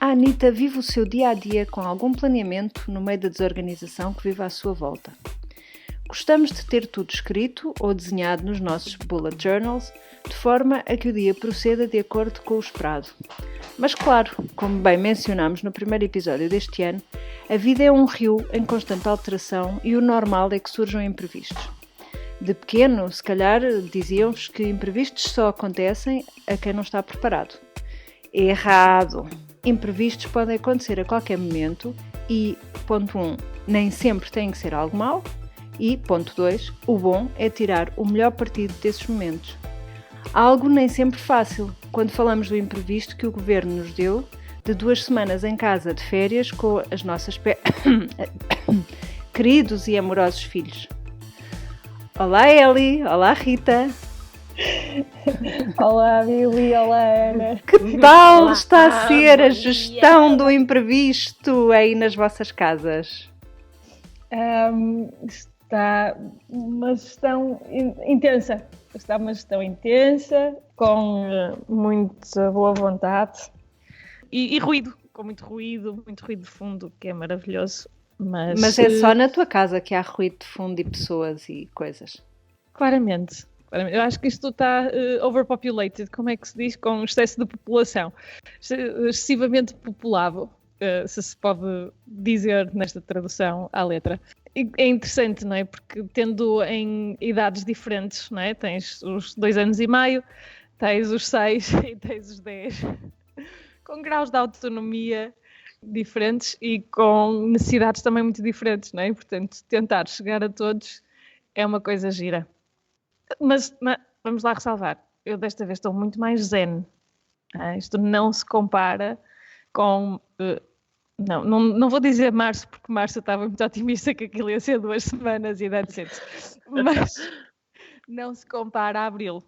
A Anitta vive o seu dia-a-dia com algum planeamento no meio da desorganização que vive à sua volta. Gostamos de ter tudo escrito ou desenhado nos nossos bullet journals, de forma a que o dia proceda de acordo com o esperado. Mas claro, como bem mencionámos no primeiro episódio deste ano, a vida é um rio em constante alteração e o normal é que surjam imprevistos. De pequeno, se calhar, diziam-vos que imprevistos só acontecem a quem não está preparado. Errado! Imprevistos podem acontecer a qualquer momento e, ponto 1, nem sempre tem que ser algo mau e, ponto 2, o bom é tirar o melhor partido desses momentos. Algo nem sempre fácil, quando falamos do imprevisto que o Governo nos deu de 2 semanas em casa de férias com as nossas queridos e amorosos filhos. Olá Eli, olá Rita. Olá Billy, olá Ana. Que tal está a ser a gestão do imprevisto aí nas vossas casas? Está uma gestão intensa. Está uma gestão intensa, com muita boa vontade e ruído, com muito ruído de fundo, que é maravilhoso. Mas é só na tua casa que há ruído de fundo e pessoas e coisas? Claramente. Eu acho que isto está overpopulated, como é que se diz? Com excesso de população. Excessivamente populado, se pode dizer nesta tradução à letra. E é interessante, não é? Porque tendo em idades diferentes, não é? Tens os 2 anos e meio, tens os 6 e tens os 10, com graus de autonomia diferentes e com necessidades também muito diferentes, não é? Portanto, tentar chegar a todos é uma coisa gira. Mas vamos lá ressalvar, eu desta vez estou muito mais zen. Isto não se compara com... Não vou dizer março, porque março eu estava muito otimista que aquilo ia ser 2 semanas e that's it. Mas não se compara a abril,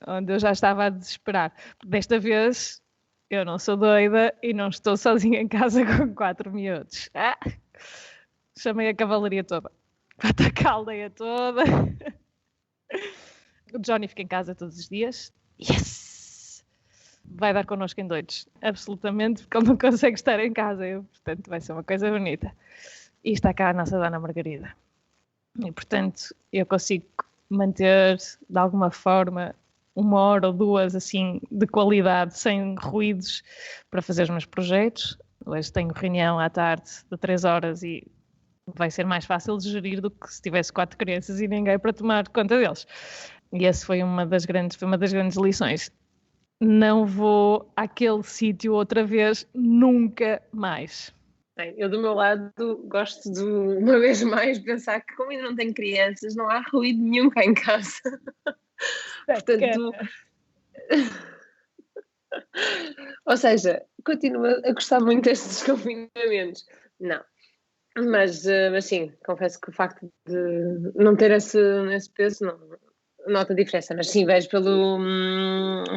onde eu já estava a desesperar. Desta vez eu não sou doida e não estou sozinha em casa com 4 miúdos. Chamei a cavalaria toda. A aldeia toda. O Johnny fica em casa todos os dias. Yes! Vai dar connosco em doidos. Absolutamente, porque ele não consegue estar em casa. Portanto, vai ser uma coisa bonita. E está cá a nossa Dona Margarida. E, portanto, eu consigo manter, de alguma forma, 1 hora ou 2, assim, de qualidade, sem ruídos, para fazer os meus projetos. Hoje tenho reunião à tarde de 3 horas e vai ser mais fácil de gerir do que se tivesse 4 crianças e ninguém para tomar conta deles. E essa foi uma das grandes lições. Não vou àquele sítio outra vez, nunca mais. Bem, eu do meu lado gosto de, uma vez mais, pensar que como ainda não tenho crianças, não há ruído nenhum cá em casa. Portanto, ou seja, continuo a gostar muito destes confinamentos. Não. Mas sim, confesso que o facto de não ter esse peso não nota a diferença, mas sim, vejo pelo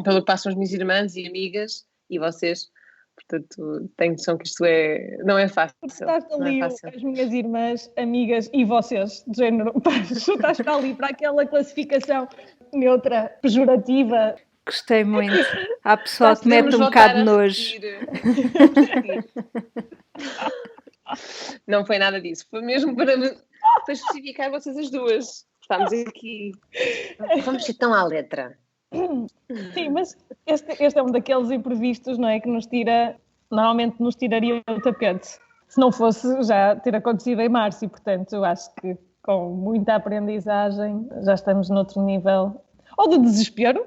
que passam as minhas irmãs e amigas e vocês, portanto tenho noção que isto não é fácil. Estás ali as minhas irmãs, amigas e vocês, de género, estás para ali para aquela classificação neutra, pejorativa. Gostei muito. Há pessoal que mete um bocado de nojo. Não foi nada disso, foi mesmo para especificar vocês as duas. Estamos aqui. Vamos ser tão à letra. Sim, mas este é um daqueles imprevistos, não é? Que normalmente nos tiraria o tapete. Se não fosse já ter acontecido em março, e portanto eu acho que com muita aprendizagem já estamos noutro nível, ou de desespero,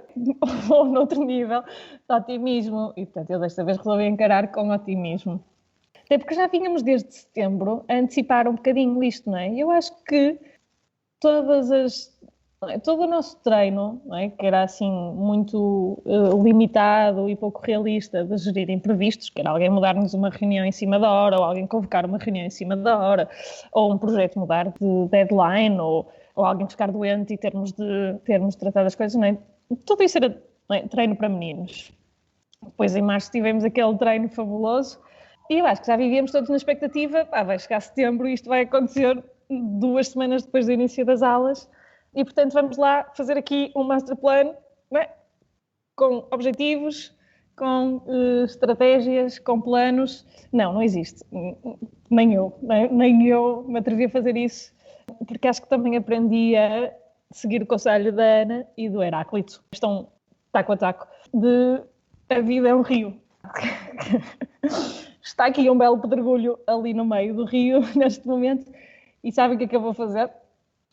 ou noutro nível de otimismo. E portanto eu desta vez resolvi encarar com otimismo. Até porque já vínhamos desde setembro a antecipar um bocadinho isto, não é? E eu acho que todo o nosso treino, não é? Que era assim muito limitado e pouco realista de gerir imprevistos, que era alguém mudar-nos uma reunião em cima da hora, ou alguém convocar uma reunião em cima da hora, ou um projeto mudar de deadline, ou alguém ficar doente e termos de tratado as coisas, não é? Tudo isso era, não é, treino para meninos. Depois em março tivemos aquele treino fabuloso e eu acho que já vivíamos todos na expectativa, vai chegar setembro e isto vai acontecer 2 semanas depois do início das aulas e portanto vamos lá fazer aqui um master plan, não é? Com objetivos, com estratégias, com planos. Não existe. Nem eu me atrevi a fazer isso, porque acho que também aprendi a seguir o conselho da Ana e do Heráclito. Estão taco a taco de a vida é um rio. Está aqui um belo pedregulho ali no meio do rio neste momento e sabem o que é que eu vou fazer?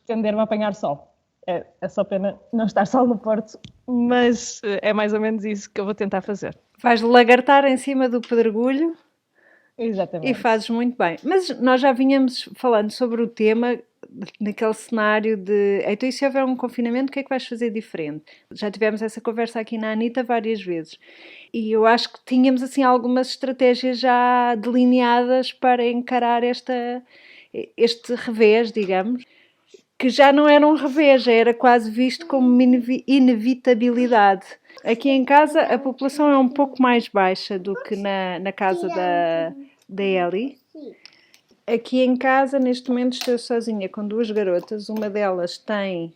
Tender-me a apanhar sol. É só pena não estar sol no Porto, mas é mais ou menos isso que eu vou tentar fazer. Vais lagartar em cima do pedregulho. Exatamente. E fazes muito bem. Mas nós já vínhamos falando sobre o tema naquele cenário de então, e se houver um confinamento, o que é que vais fazer diferente? Já tivemos essa conversa aqui na Anitta várias vezes. E eu acho que tínhamos assim algumas estratégias já delineadas para encarar este revés, digamos, que já não era um revés, já era quase visto como uma inevitabilidade. Aqui em casa a população é um pouco mais baixa do que na casa da Ellie. Aqui em casa, neste momento, estou sozinha com 2 garotas. Uma delas tem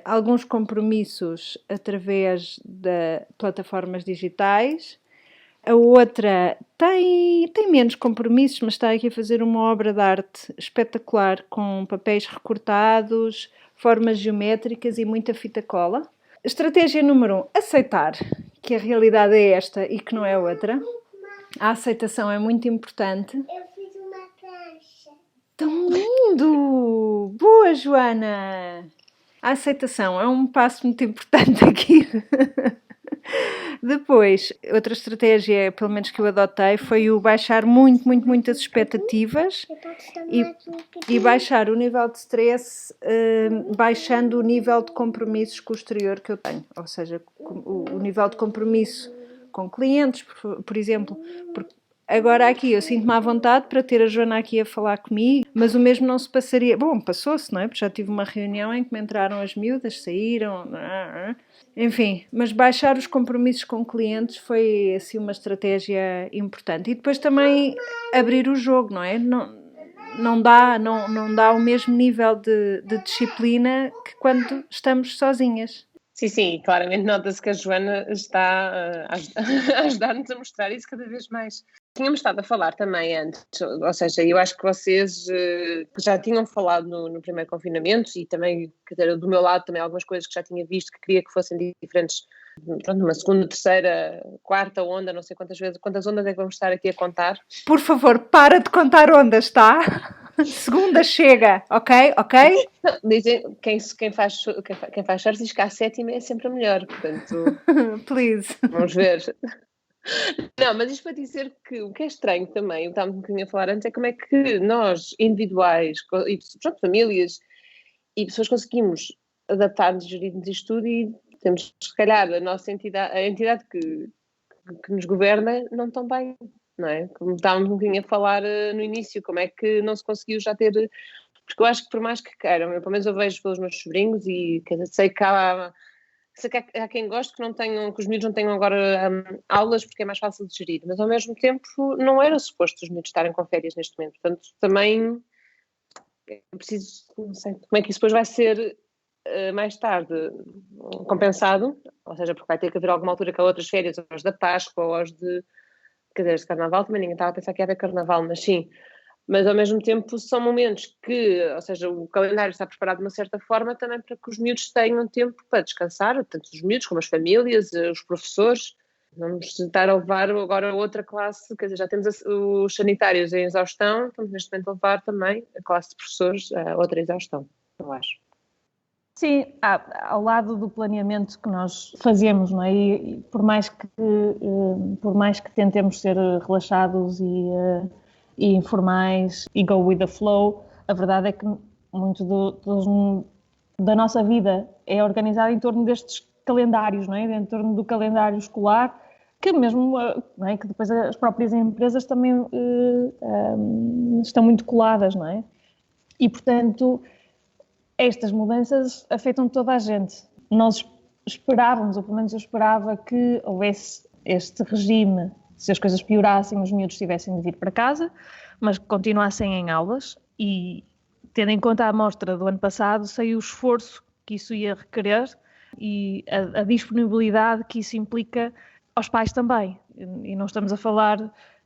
alguns compromissos através de plataformas digitais. A outra tem menos compromissos, mas está aqui a fazer uma obra de arte espetacular com papéis recortados, formas geométricas e muita fita cola. Estratégia número 1, aceitar que a realidade é esta e que não é outra. A aceitação é muito importante. Eu fiz uma caixa. Tão lindo! Boa, Joana! A aceitação é um passo muito importante aqui. Depois, outra estratégia, pelo menos que eu adotei, foi o baixar muitas expectativas e baixar o nível de stress, baixando o nível de compromissos com o exterior que eu tenho. Ou seja, o nível de compromisso com clientes, por exemplo. Agora aqui eu sinto-me à vontade para ter a Joana aqui a falar comigo, mas o mesmo não se passaria. Bom, passou-se, não é? Porque já tive uma reunião em que me entraram as miúdas, saíram, enfim, mas baixar os compromissos com clientes foi assim uma estratégia importante. E depois também abrir o jogo, não é? Não dá o mesmo nível de disciplina que quando estamos sozinhas. Sim, claramente nota-se que a Joana está a ajudar-nos a mostrar isso cada vez mais. Tínhamos estado a falar também antes, ou seja, eu acho que vocês já tinham falado no primeiro confinamento e também, quer dizer, do meu lado também algumas coisas que já tinha visto que queria que fossem diferentes, pronto, numa segunda, terceira, quarta onda, não sei quantas ondas é que vamos estar aqui a contar. Por favor, para de contar ondas, tá? Segunda chega, ok? Não, dizem, quem faz shorts diz que a 7ª é sempre a melhor, portanto, please. Vamos ver. Não, mas isto para dizer que o que é estranho também, eu estava um bocadinho a falar antes, é como é que nós, individuais, e pronto, famílias e pessoas conseguimos adaptar-nos, gerir-nos isto tudo e temos, se calhar, a nossa entidade, a entidade que nos governa não tão bem, não é? Como estávamos um bocadinho a falar no início, como é que não se conseguiu já ter... Porque eu acho que por mais que queiram, pelo menos eu vejo pelos meus sobrinhos e sei que há quem goste que os miúdos não tenham agora aulas porque é mais fácil de gerir, mas ao mesmo tempo não era suposto os miúdos estarem com férias neste momento, portanto também é preciso, não sei como é que isso depois vai ser mais tarde compensado, ou seja, porque vai ter que haver alguma altura que há outras férias, ou as da Páscoa, ou as de Carnaval, também ninguém estava a pensar que ia haver Carnaval, mas sim. Mas ao mesmo tempo são momentos que, ou seja, o calendário está preparado de uma certa forma também para que os miúdos tenham tempo para descansar, tanto os miúdos como as famílias, os professores. Vamos estar a levar agora outra classe, quer dizer, já temos os sanitários em exaustão, estamos neste momento a levar também a classe de professores a outra exaustão, eu acho. Sim, ao lado do planeamento que nós fazemos, não é? E por mais que tentemos ser relaxados e informais e go with the flow, a verdade é que muito da nossa vida é organizada em torno destes calendários, não é? Em torno do calendário escolar, que mesmo, não é? Que depois as próprias empresas também estão muito coladas, não é? E, portanto, estas mudanças afetam toda a gente. Nós esperávamos, ou pelo menos eu esperava, que houvesse este regime. Se as coisas piorassem, os miúdos tivessem de vir para casa, mas que continuassem em aulas e, tendo em conta a amostra do ano passado, sei o esforço que isso ia requerer e a disponibilidade que isso implica aos pais também. E não estamos a falar,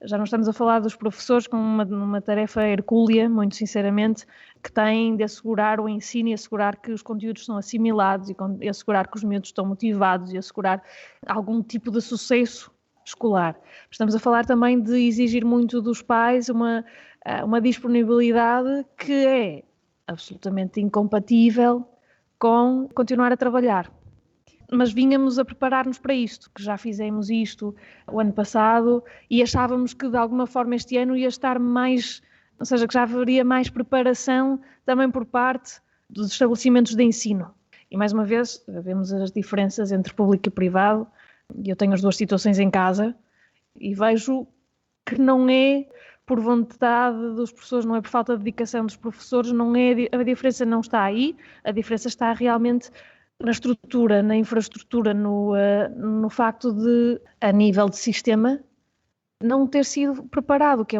já não estamos a falar dos professores com uma tarefa hercúlea, muito sinceramente, que têm de assegurar o ensino e assegurar que os conteúdos são assimilados e assegurar que os miúdos estão motivados e assegurar algum tipo de sucesso escolar. Estamos a falar também de exigir muito dos pais uma disponibilidade que é absolutamente incompatível com continuar a trabalhar. Mas vínhamos a preparar-nos para isto, que já fizemos isto o ano passado e achávamos que de alguma forma este ano ia estar mais, ou seja, que já haveria mais preparação também por parte dos estabelecimentos de ensino. E mais uma vez, vemos as diferenças entre público e privado, e eu tenho as duas situações em casa e vejo que não é por vontade dos professores, não é por falta de dedicação dos professores, não é, a diferença não está aí, a diferença está realmente na estrutura, na infraestrutura, no facto de, a nível de sistema, não ter sido preparado, que é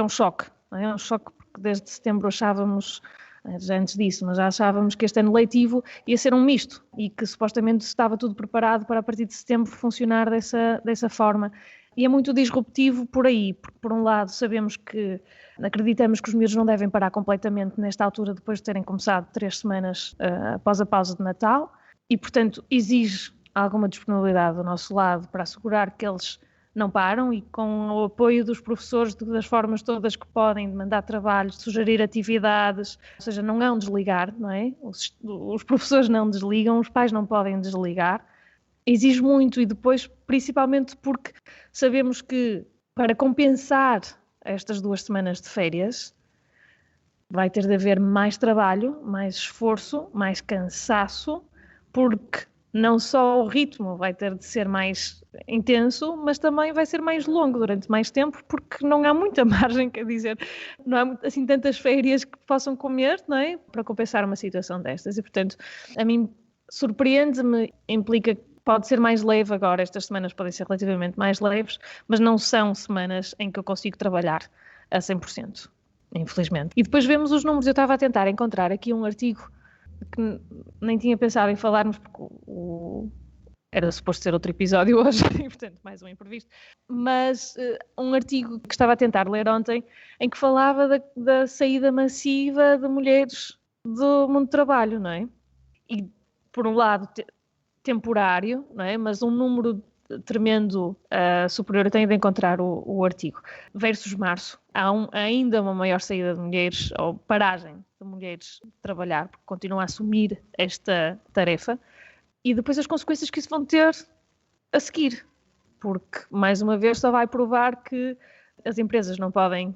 um choque. Não é? É um choque porque desde setembro achávamos, já antes disso, mas já achávamos que este ano letivo ia ser um misto e que supostamente estava tudo preparado para a partir de setembro funcionar dessa forma. E é muito disruptivo por aí, porque por um lado acreditamos que os miúdos não devem parar completamente nesta altura depois de terem começado 3 semanas após a pausa de Natal e, portanto, exige alguma disponibilidade do nosso lado para assegurar que eles não param e com o apoio dos professores das formas todas que podem, de mandar trabalhos, de sugerir atividades, ou seja, não é um desligar, não é? Os professores não desligam, os pais não podem desligar. Exige muito e depois, principalmente porque sabemos que para compensar estas 2 semanas de férias vai ter de haver mais trabalho, mais esforço, mais cansaço, porque não só o ritmo vai ter de ser mais intenso, mas também vai ser mais longo durante mais tempo, porque não há muita margem, quer dizer, não há assim tantas férias que possam comer, não é? Para compensar uma situação destas. E, portanto, a mim surpreende-me, implica que pode ser mais leve agora, estas semanas podem ser relativamente mais leves, mas não são semanas em que eu consigo trabalhar a 100%, infelizmente. E depois vemos os números, eu estava a tentar encontrar aqui um artigo que nem tinha pensado em falarmos, porque era suposto ser outro episódio hoje, e portanto mais um imprevisto, mas um artigo que estava a tentar ler ontem, em que falava da saída massiva de mulheres do mundo do trabalho, não é? E, por um lado, temporário, não é? Mas um número tremendo superior, eu tenho de encontrar o artigo, versus março, há ainda uma maior saída de mulheres, ou paragem de mulheres de trabalhar, porque continuam a assumir esta tarefa, e depois as consequências que isso vão ter a seguir, porque, mais uma vez, só vai provar que as empresas não podem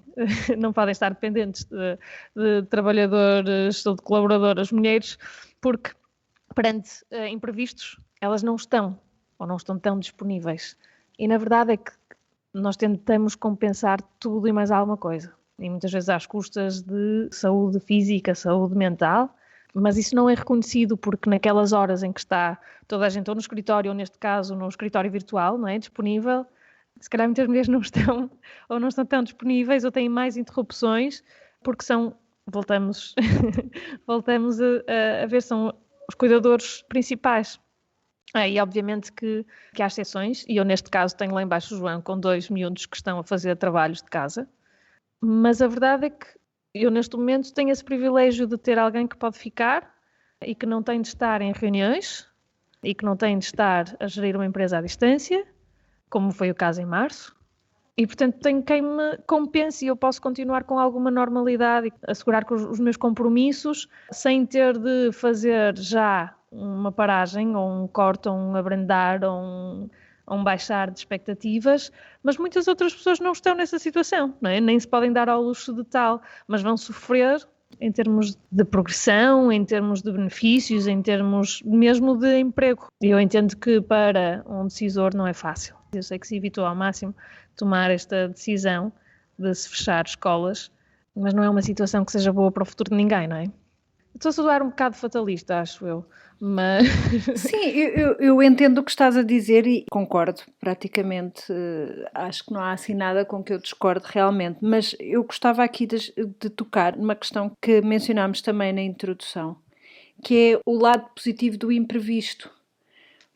estar dependentes de trabalhadores ou de colaboradoras mulheres, porque perante imprevistos, elas não estão tão disponíveis. E na verdade é que nós tentamos compensar tudo e mais alguma coisa. E muitas vezes às custas de saúde física, saúde mental, mas isso não é reconhecido porque naquelas horas em que está toda a gente ou no escritório, ou neste caso no escritório virtual, não é, disponível, se calhar muitas mulheres não estão tão disponíveis ou têm mais interrupções, porque voltamos a ver, são os cuidadores principais. E obviamente que há exceções, e eu neste caso tenho lá embaixo o João com 2 miúdos que estão a fazer trabalhos de casa, mas a verdade é que eu neste momento tenho esse privilégio de ter alguém que pode ficar e que não tem de estar em reuniões e que não tem de estar a gerir uma empresa à distância, como foi o caso em março, e portanto tenho quem me compense e eu posso continuar com alguma normalidade e assegurar que os meus compromissos sem ter de fazer já uma paragem ou um corte ou um abrandar ou um baixar de expectativas, mas muitas outras pessoas não estão nessa situação, não é? Nem se podem dar ao luxo de tal, mas vão sofrer em termos de progressão, em termos de benefícios, em termos mesmo de emprego. E eu entendo que para um decisor não é fácil. Eu sei que se evitou ao máximo tomar esta decisão de se fechar escolas, mas não é uma situação que seja boa para o futuro de ninguém, não é? Estou a soar um bocado fatalista, acho eu, mas... Sim, eu entendo o que estás a dizer e concordo praticamente, acho que não há assim nada com que eu discorde realmente, mas eu gostava aqui de tocar numa questão que mencionámos também na introdução, que é o lado positivo do imprevisto,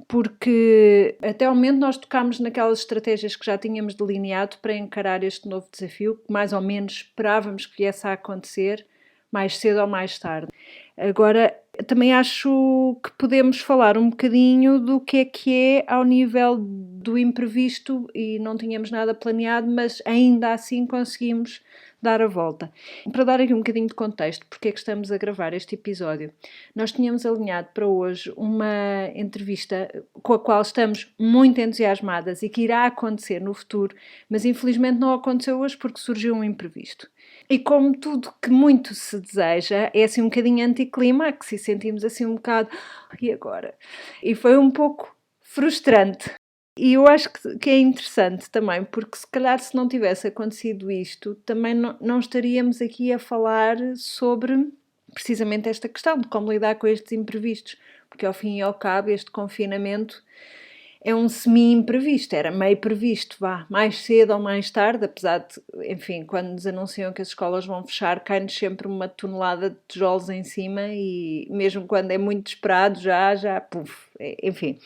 porque até ao momento nós tocámos naquelas estratégias que já tínhamos delineado para encarar este novo desafio, que mais ou menos esperávamos que viesse a acontecer mais cedo ou mais tarde. Agora, também acho que podemos falar um bocadinho do que é ao nível do imprevisto, e não tínhamos nada planeado, mas ainda assim conseguimos dar a volta. Para dar aqui um bocadinho de contexto, porque é que estamos a gravar este episódio, nós tínhamos alinhado para hoje uma entrevista com a qual estamos muito entusiasmadas e que irá acontecer no futuro, mas infelizmente não aconteceu hoje porque surgiu um imprevisto. E como tudo que muito se deseja, é assim um bocadinho anticlímax e sentimos assim um bocado, e agora? E foi um pouco frustrante. E eu acho que é interessante também, porque se calhar se não tivesse acontecido isto, também não estaríamos aqui a falar sobre precisamente esta questão de como lidar com estes imprevistos, porque ao fim e ao cabo este confinamento é um semi-imprevisto, era meio previsto, mais cedo ou mais tarde, apesar de, enfim, quando nos anunciam que as escolas vão fechar, cai-nos sempre uma tonelada de tijolos em cima e mesmo quando é muito esperado, enfim.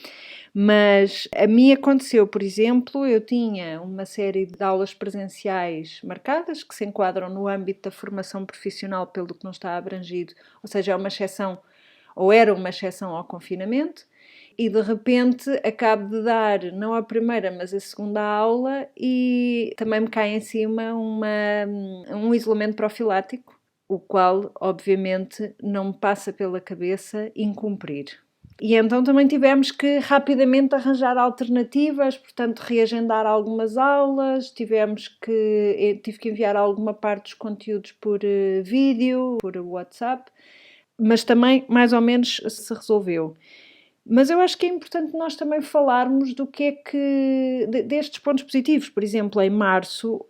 Mas a mim aconteceu, por exemplo, eu tinha uma série de aulas presenciais marcadas que se enquadram no âmbito da formação profissional pelo que não está abrangido, ou seja, é uma exceção, ou era uma exceção ao confinamento, e de repente acabo de dar, não a primeira, mas a segunda aula e também me cai em cima um isolamento profilático, o qual obviamente não me passa pela cabeça incumprir. E então também tivemos que rapidamente arranjar alternativas, portanto reagendar algumas aulas, tive que enviar alguma parte dos conteúdos por vídeo, por WhatsApp, mas também mais ou menos se resolveu. Mas eu acho que é importante nós também falarmos do que é que destes pontos positivos. Por exemplo, em março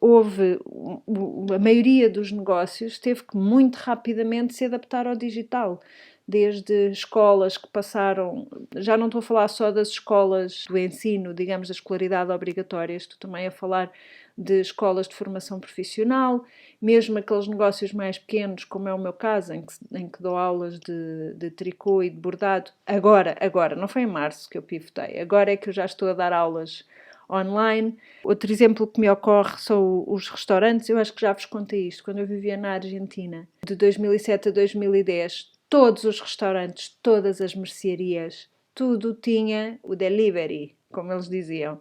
a maioria dos negócios teve que muito rapidamente se adaptar ao digital. Desde escolas que passaram, já não estou a falar só das escolas do ensino, digamos, da escolaridade obrigatória, estou também a falar de escolas de formação profissional, mesmo aqueles negócios mais pequenos, como é o meu caso, em que dou aulas de tricô e de bordado. Agora, não foi em março que eu pivotei, agora é que eu já estou a dar aulas online. Outro exemplo que me ocorre são os restaurantes. Eu acho que já vos contei isto, quando eu vivia na Argentina, de 2007 a 2010, todos os restaurantes, todas as mercearias, tudo tinha o delivery, como eles diziam.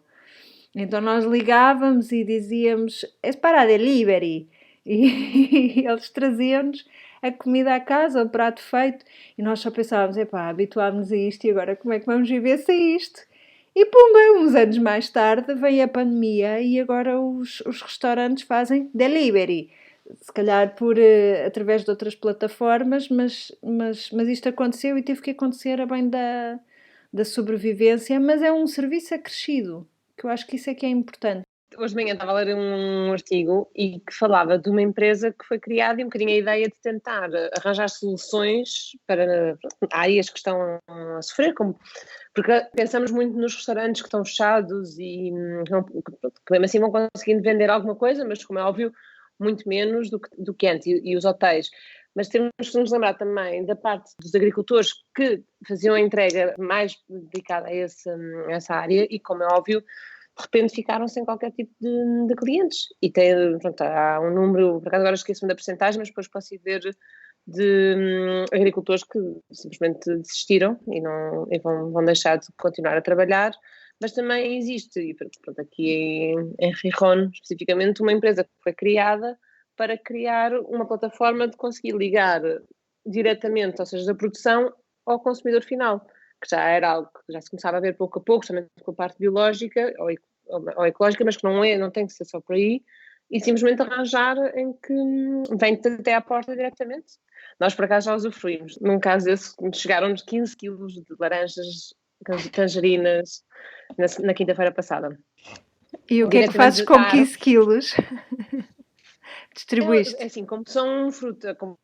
Então nós ligávamos e dizíamos, é para delivery, e eles traziam-nos a comida à casa, o prato feito, e nós só pensávamos, habituámos-nos a isto e agora como é que vamos viver sem isto? E pumba, uns anos mais tarde veio a pandemia e agora os restaurantes fazem delivery. Se calhar através de outras plataformas, mas isto aconteceu e teve que acontecer a bem da sobrevivência, mas é um serviço acrescido, que eu acho que isso é que é importante. Hoje de manhã estava a ler um artigo e que falava de uma empresa que foi criada e um bocadinho a ideia de tentar arranjar soluções para áreas que estão a sofrer, porque pensamos muito nos restaurantes que estão fechados e que mesmo assim vão conseguindo vender alguma coisa, mas como é óbvio, muito menos do que antes, e os hotéis. Mas temos que nos lembrar também da parte dos agricultores que faziam a entrega mais dedicada a essa área e, como é óbvio, de repente ficaram sem qualquer tipo de clientes. E há um número, por acaso agora esqueço-me da percentagem, mas depois posso ir ver de agricultores que simplesmente desistiram e vão deixar de continuar a trabalhar. Mas também existe, e pronto, aqui em Gijón, especificamente, uma empresa que foi criada para criar uma plataforma de conseguir ligar diretamente, ou seja, da produção ao consumidor final, que já era algo que já se começava a ver pouco a pouco, também com a parte biológica ou ecológica, mas que não tem que ser só por aí, e simplesmente arranjar em que vem até à porta diretamente. Nós, por acaso, já usufruímos. Num caso desse, chegaram-nos 15 quilos de laranjas, tangerinas, na quinta-feira passada. E o que é que fazes com 15 quilos? Distribuíste? É assim, como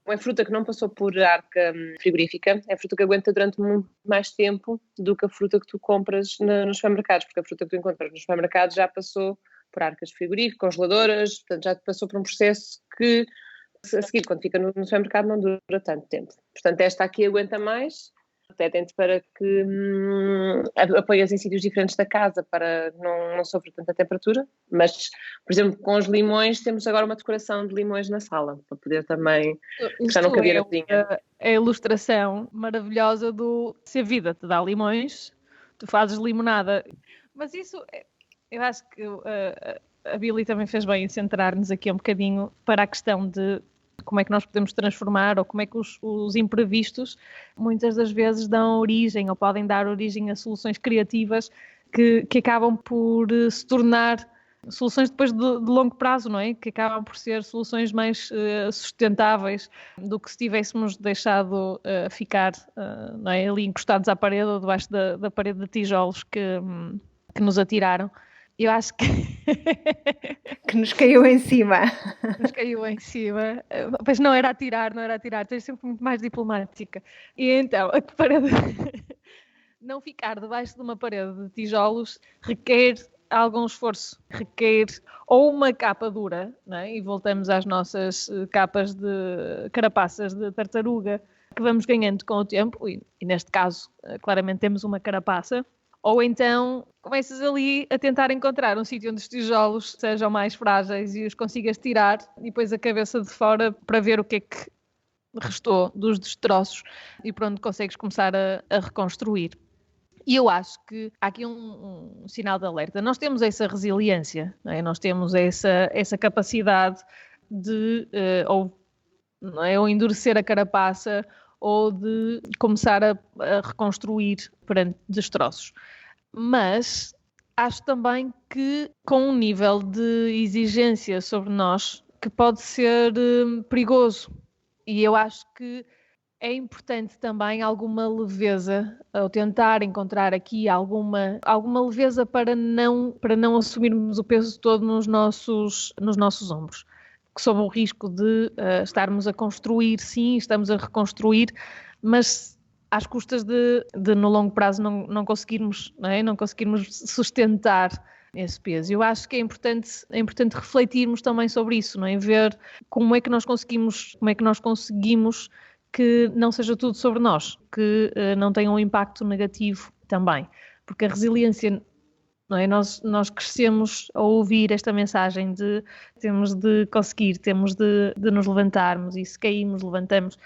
é fruta que não passou por arca frigorífica, é fruta que aguenta durante muito mais tempo do que a fruta que tu compras nos supermercados, porque a fruta que tu encontras nos supermercados já passou por arcas frigoríficas, congeladoras, portanto já passou por um processo que a seguir, quando fica no supermercado, não dura tanto tempo. Portanto, esta aqui aguenta mais, protegem-te para que apoias em sítios diferentes da casa para não sofrer tanta temperatura. Mas, por exemplo, com os limões, temos agora uma decoração de limões na sala, para poder também, que já não cabia na cozinha. É a ilustração maravilhosa do se a vida te dá limões, tu fazes limonada. Mas isso, eu acho que a Billy também fez bem em centrar-nos aqui um bocadinho para a questão de como é que nós podemos transformar ou como é que os imprevistos muitas das vezes dão origem ou podem dar origem a soluções criativas que acabam por se tornar soluções depois de longo prazo, não é? Que acabam por ser soluções mais sustentáveis do que se tivéssemos deixado ficar não é? Ali encostados à parede ou debaixo da parede de tijolos que nos atiraram. Eu acho que... que nos caiu em cima. Nos caiu em cima. Pois não era atirar, tens sempre muito mais diplomática. E então, a parede... não ficar debaixo de uma parede de tijolos requer algum esforço, requer ou uma capa dura, não é? E voltamos às nossas capas de carapaças de tartaruga que vamos ganhando com o tempo, e neste caso claramente temos uma carapaça. Ou então começas ali a tentar encontrar um sítio onde os tijolos sejam mais frágeis e os consigas tirar e depois a cabeça de fora para ver o que é que restou dos destroços e por onde consegues começar a reconstruir. E eu acho que há aqui um sinal de alerta. Nós temos essa resiliência, não é? Nós temos essa capacidade de ou endurecer a carapaça ou de começar a reconstruir perante destroços. Mas acho também que com um nível de exigência sobre nós que pode ser perigoso. E eu acho que é importante também alguma leveza, ou tentar encontrar aqui alguma leveza para não assumirmos o peso todo nos nossos ombros. Sob o risco de estarmos a construir, sim, estamos a reconstruir, mas às custas de no longo prazo não conseguirmos, não é? Não conseguirmos sustentar esse peso. Eu acho que é importante refletirmos também sobre isso, não é? Ver como é que nós conseguimos que não seja tudo sobre nós, que não tenha um impacto negativo também, porque a resiliência, não é? Nós crescemos a ouvir esta mensagem de temos de conseguir, temos de nos levantarmos, e se caímos, levantamos.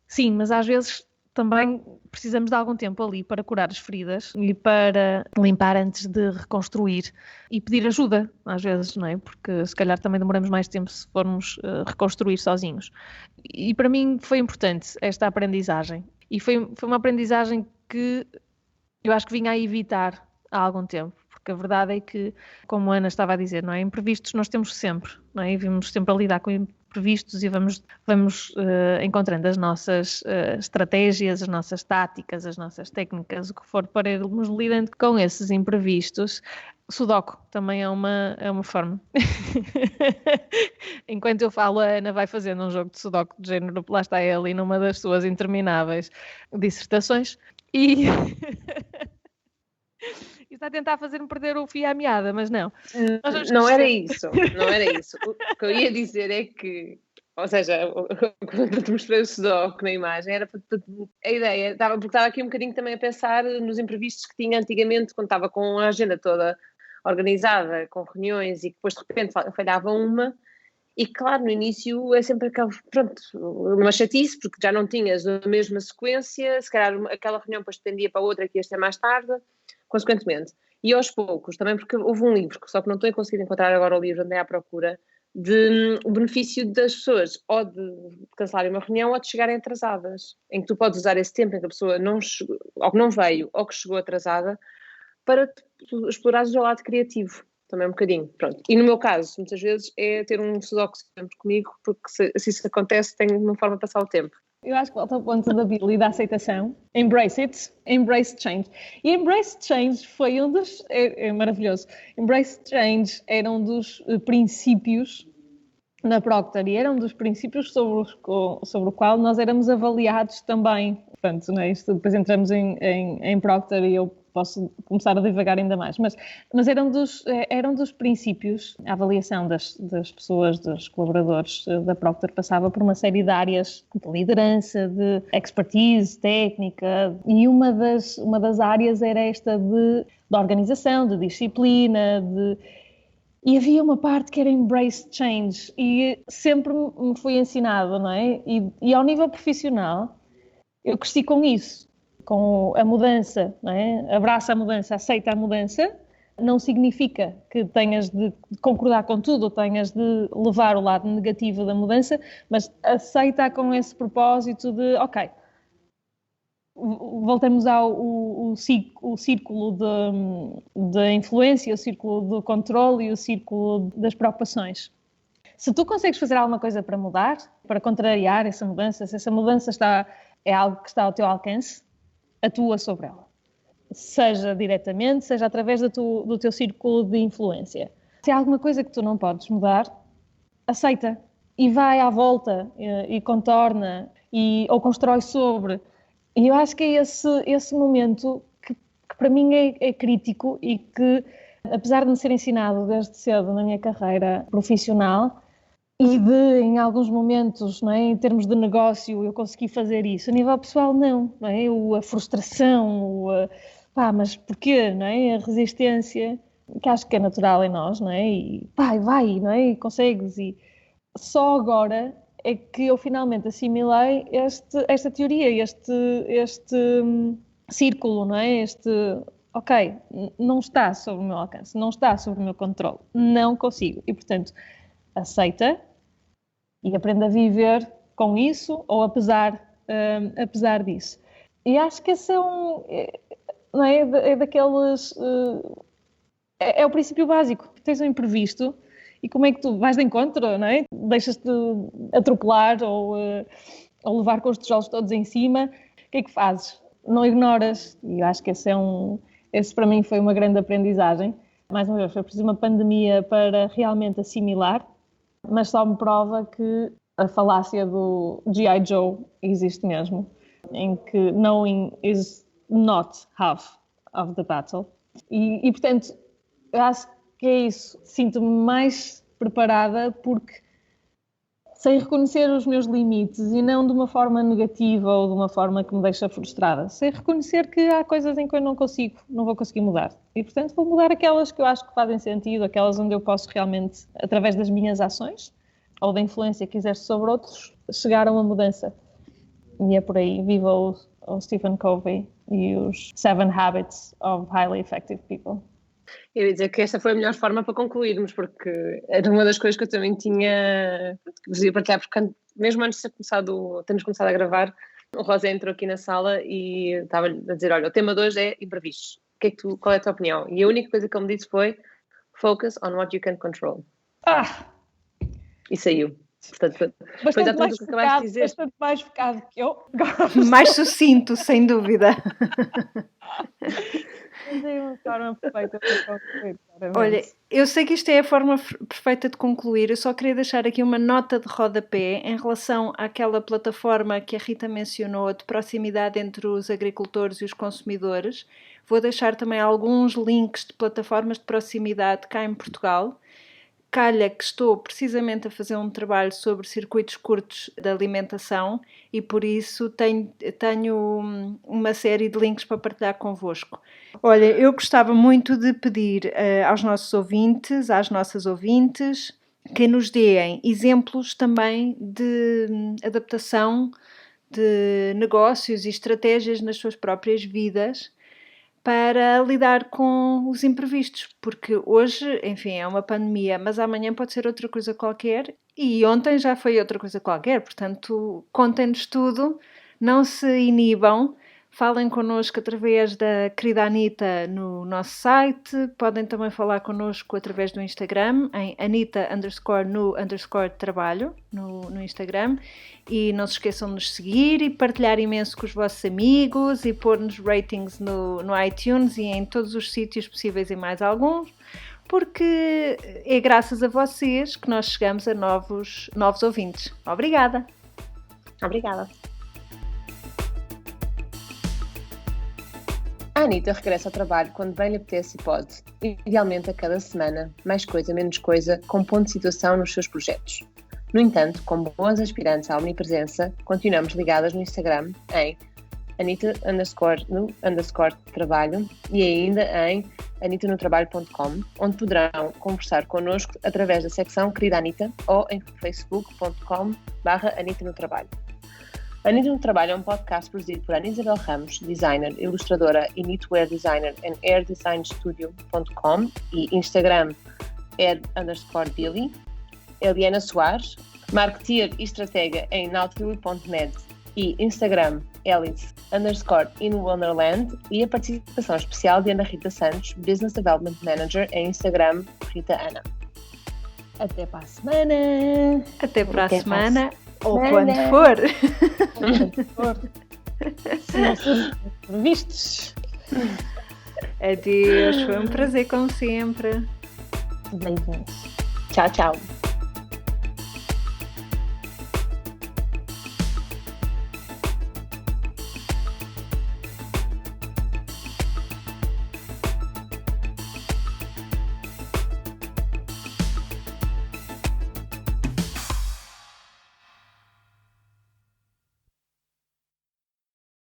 Sim, mas às vezes também precisamos de algum tempo ali para curar as feridas e para limpar antes de reconstruir e pedir ajuda, às vezes, não é? Porque se calhar também demoramos mais tempo se formos reconstruir sozinhos. E para mim foi importante esta aprendizagem. E foi uma aprendizagem que eu acho que vinha a evitar há algum tempo. Porque a verdade é que, como a Ana estava a dizer, não é? Imprevistos nós temos sempre, não é? E vimos sempre a lidar com imprevistos e vamos encontrando as nossas estratégias, as nossas táticas, as nossas técnicas, o que for para irmos lidando com esses imprevistos. Sudoku também é uma forma. Enquanto eu falo, a Ana vai fazendo um jogo de Sudoku de género, lá está ela, e numa das suas intermináveis dissertações. E está a tentar fazer-me perder o fio à meada, mas não. Não era isso. O que eu ia dizer é que, ou seja, quando te mostrei o Sudoku na imagem, era para a ideia, porque estava aqui um bocadinho também a pensar nos imprevistos que tinha antigamente, quando estava com a agenda toda organizada, com reuniões, e que depois de repente falhava uma. E claro, no início é sempre uma chatice, porque já não tinhas a mesma sequência, se calhar aquela reunião depois dependia para outra que ia ser mais tarde, consequentemente. E aos poucos, também porque houve um livro, só que não estou a conseguir encontrar agora o livro, andei à procura, de o benefício das pessoas, ou de cancelarem uma reunião, ou de chegarem atrasadas, em que tu podes usar esse tempo em que a pessoa não chegou, ou que não veio, ou que chegou atrasada, para explorares o teu lado criativo. Também um bocadinho, pronto. E no meu caso, muitas vezes, é ter um Sudoku sempre comigo, porque se isso acontece, tenho uma forma de passar o tempo. Eu acho que volta ao ponto da Billy, da aceitação. Embrace it, embrace change. E embrace change foi um dos... É maravilhoso. Embrace change era um dos princípios na Procter, e era um dos princípios sobre o qual nós éramos avaliados também. Portanto, não é? Isto, depois entramos em Procter e eu posso começar a divagar ainda mais, mas eram dos princípios. A avaliação das pessoas, dos colaboradores da Procter passava por uma série de áreas de liderança, de expertise, técnica, e uma das áreas era esta de organização, de disciplina, e havia uma parte que era embrace change, e sempre me foi ensinado, não é? E ao nível profissional, eu cresci com isso, com a mudança, não é? Abraça a mudança, aceita a mudança. Não significa que tenhas de concordar com tudo ou tenhas de levar o lado negativo da mudança, mas aceita com esse propósito de, ok, voltamos ao círculo de influência, o círculo do controle e o círculo das preocupações. Se tu consegues fazer alguma coisa para mudar, para contrariar essa mudança, se essa mudança é algo que está ao teu alcance, atua sobre ela. Seja diretamente, seja através do teu círculo de influência. Se há alguma coisa que tu não podes mudar, aceita e vai à volta e contorna ou constrói sobre. E eu acho que é esse momento que para mim é crítico e que, apesar de me ser ensinado desde cedo na minha carreira profissional e em alguns momentos, não é, em termos de negócio, eu consegui fazer isso, a nível pessoal não é? A frustração, mas porquê, não é? A resistência, que acho que é natural em nós, não é? E vai, não é? E consegues. E só agora é que eu finalmente assimilei esta teoria, este círculo, não é? Ok, não está sob o meu alcance, não está sob o meu controle, não consigo. E, portanto, aceita e aprende a viver com isso ou apesar disso. E acho que esse não é? É daqueles... É o princípio básico. Tens um imprevisto e como é que tu vais de encontro, não é? Deixas-te atropelar ou levar com os tijolos todos em cima. O que é que fazes? Não ignoras. E eu acho que esse para mim foi uma grande aprendizagem. Mais uma vez, foi preciso uma pandemia para realmente assimilar, mas só me prova que a falácia do G.I. Joe existe mesmo, em que knowing is not half of the battle. E portanto, eu acho que é isso. Sinto-me mais preparada porque sei reconhecer os meus limites e não de uma forma negativa ou de uma forma que me deixa frustrada. Sei reconhecer que há coisas em que eu não vou conseguir mudar. E, portanto, vou mudar aquelas que eu acho que fazem sentido, aquelas onde eu posso realmente, através das minhas ações ou da influência que exerço sobre outros, chegar a uma mudança. E é por aí. Viva o Stephen Covey e os 7 Habits of Highly Effective People. Eu ia dizer que esta foi a melhor forma para concluirmos, porque era uma das coisas que eu também que vos ia partilhar, porque mesmo antes de termos começado a gravar, o Rosa entrou aqui na sala e estava a dizer, olha, o tema de hoje é imprevistos. Qual é a tua opinião? E a única coisa que ele me disse foi focus on what you can control. E saiu. Portanto, foi exatamente o que acabaste de dizer. Bastante mais focado que eu. Mais sucinto, sem dúvida. Olha, eu sei que isto é a forma perfeita de concluir, eu só queria deixar aqui uma nota de rodapé em relação àquela plataforma que a Rita mencionou, de proximidade entre os agricultores e os consumidores. Vou deixar também alguns links de plataformas de proximidade cá em Portugal. Calha que estou precisamente a fazer um trabalho sobre circuitos curtos de alimentação e por isso tenho uma série de links para partilhar convosco. Olha, eu gostava muito de pedir aos nossos ouvintes, às nossas ouvintes, que nos deem exemplos também de adaptação de negócios e estratégias nas suas próprias vidas para lidar com os imprevistos, porque hoje, enfim, é uma pandemia, mas amanhã pode ser outra coisa qualquer e ontem já foi outra coisa qualquer, portanto, contem-nos tudo, não se inibam, falem connosco através da querida Anita no nosso site, podem também falar connosco através do Instagram, em Anita_no_trabalho no Instagram, e não se esqueçam de nos seguir e partilhar imenso com os vossos amigos e pôr-nos ratings no iTunes e em todos os sítios possíveis e mais alguns, porque é graças a vocês que nós chegamos a novos ouvintes. Obrigada! Obrigada! A Anitta regressa ao trabalho quando bem lhe apetece e pode, idealmente a cada semana, mais coisa, menos coisa, com ponto de situação nos seus projetos. No entanto, como boas aspirantes à omnipresença, continuamos ligadas no Instagram em Anita_no_trabalho e ainda em anitanotrabalho.com, onde poderão conversar connosco através da secção Querida Anita ou em facebook.com/anitanotrabalho. Anita no Trabalho é um podcast produzido por Ana Isabel Ramos, designer, ilustradora e knitwear designer em airdesignstudio.com e Instagram ed_Billy, Eliana Soares, marketeer e estratégia em nautilus.net e Instagram Alice_in Wonderland e a participação especial de Ana Rita Santos, Business Development Manager em Instagram Rita Ana. Até para a semana! Até para a semana, ou quando for! Se não for vistos. Adeus, foi um prazer como sempre. Beijinhos. Tchau, tchau!